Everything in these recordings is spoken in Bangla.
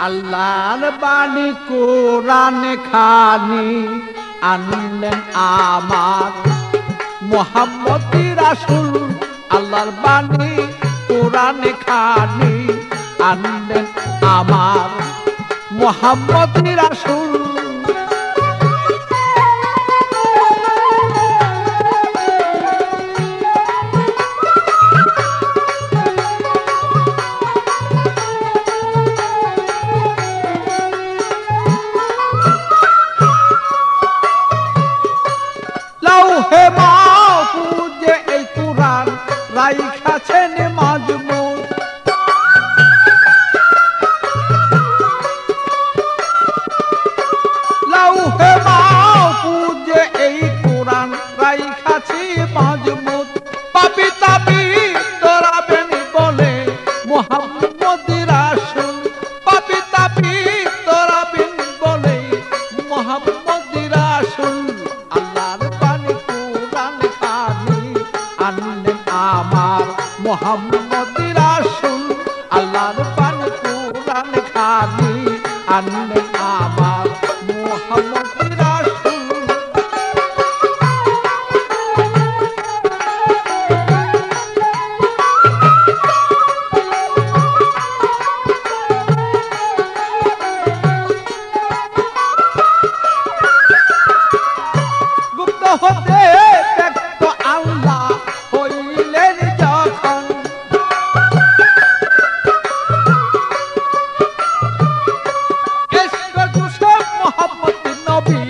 আল্লাহর বাণী কোরআন খানি আনলেন আমার মুহাম্মদ রাসূল। আল্লাহর বাণী কোরআন খানি আনলেন আমার মুহাম্মদ রাসূল। লাউহে মাহফুজে এই কুরআন রাইখাছেন মাজমুন। লাউহে মাহফুজে এই কুরআন রাইখাছি মাজমুন। পাপি তাপি তোরাবেন বলে মুহাম্মদ রাসূল। পাপি তাপি তোরাবেন বলে মুহাম্মদ রাসূল। আল্লাহর বাণী কোরআন খানি আনলেন আমার মুহাম্মদ রাসূল। আল্লাহর বাণী কোরআন খানি আনলেন আমার মুহাম্মদ রাসূল। গুপ্ত হতে ব্যক্ত আল্লাহ হইলেন যখন। ইশক জুসেফ মুহাম্মদ নবী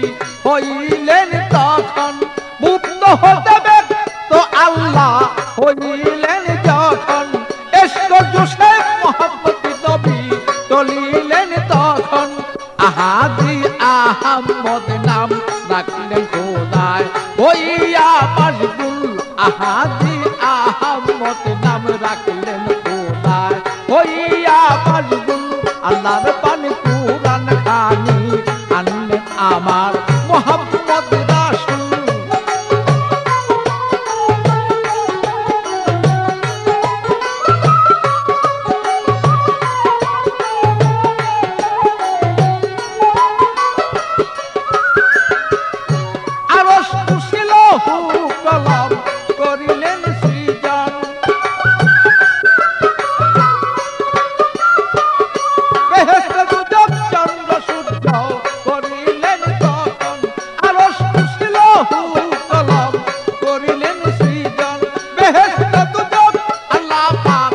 হইলেন তখন। গুপ্ত হতে ব্যক্ত আল্লাহ হইলেন যখন। ইশক জুসেফ মুহাম্মদ নবী চলিলেন তখন। আহাদি আহমদ নাম রাখলেন খোদায় হইয়া মশগুল। আহাদি আহমদ নাম রাখলেন খোদায় হইয়া মশগুল। আল্লাহর বাণী কোরআন খানি আনলেন আমার মুহাম্মদ রাসূল। আরশ কুরসি লৌহ কলম করিলেন সৃজন। বেহেশত দুজক চন্দ্র সূর্য করিলেন তখন। আরশ কুরসি লৌহ কলম করিলেন সৃজন। বেহেশত দুজক আল্লাহ পাক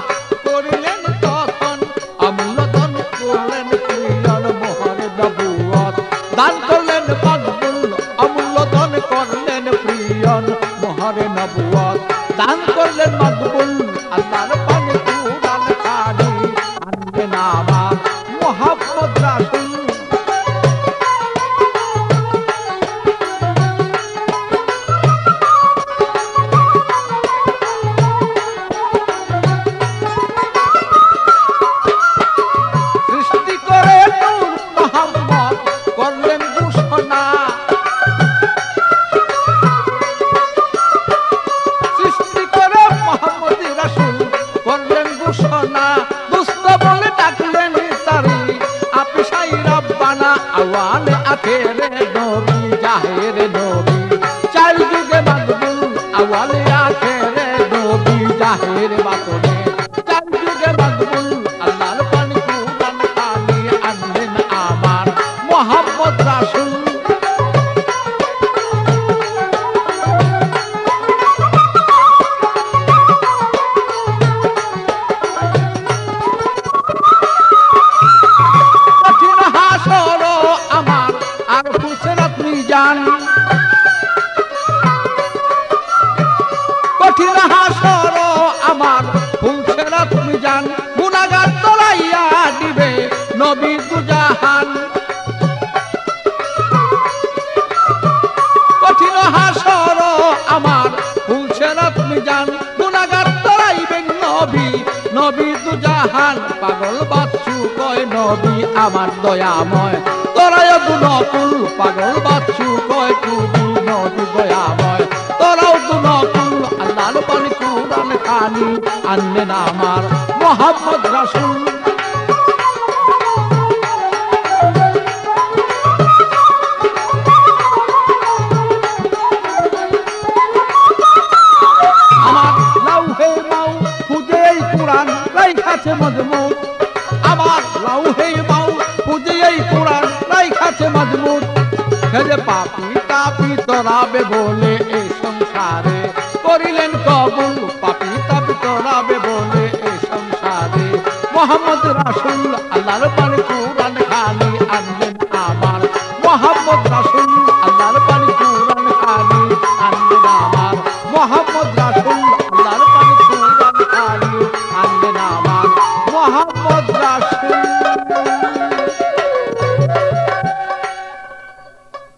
করিলেন তখন। অমূল্যধন করলেন প্রিয়ন মোহর নবুয়ত দান করলেন মকবুল। অমূল্যধন করলেন প্রিয়ন মোহর নবুয়ত দান করলেন মকবুল। আল্লাহর বাণী কোরআন খানি আনলেন আমার মুহাম্মদ রাসূল। সৃষ্টি করে নূর মুহাম্মদ করলেন ঘোষণা। সৃষ্টি করে মুহাম্মদ রাসূল করলেন ঘোষণা। দুষ্ট বলে ডাকলেন তারি আপিসাই রব্বানা। আওয়ালে আখেরে নবী জাহেরে নবী চার যুগে মকবুল। আওয়ালে আখেরে নবী জাহেরে বাতনে চার যুগে মকবুল। আল্লাহর বাণী কোরআন খানি আনলেন আমার মুহাম্মদ রাসূল। কঠিন হাসর আমার আর ফুসরাত মিজান। কঠিন হাসর আমার ফুসরাত মিজান। গুনাহগার তলাইয়া দিবে নবী দুজাহান। কঠিন হাসর আমার ফুসরাত মিজান। গুনাহগার তলাইবেন নবী নবী দুজাহান। পাগল বাচ্চু কয় নবী আমার দয়াময় তোরাই দুনকুল। পাগল বাচ্চু কয় তুমি নবী দয়াময় তোরাও দুনকুল। আল্লাহর বাণী কোরআন খানি আনলেন আমার মুহাম্মদ রাসূল। তরাবে বলে এই সংসারে করিলেন কবুল পাপী তাবি তরাবে বলে এই সংসারে মোহাম্মদ রাসূল আল্লাহর বাণী কুরআন খানি আনলেন আমার মোহাম্মদ রাসূল আল্লাহর বাণী কুরআন খানি আনলেন আমার মোহাম্মদ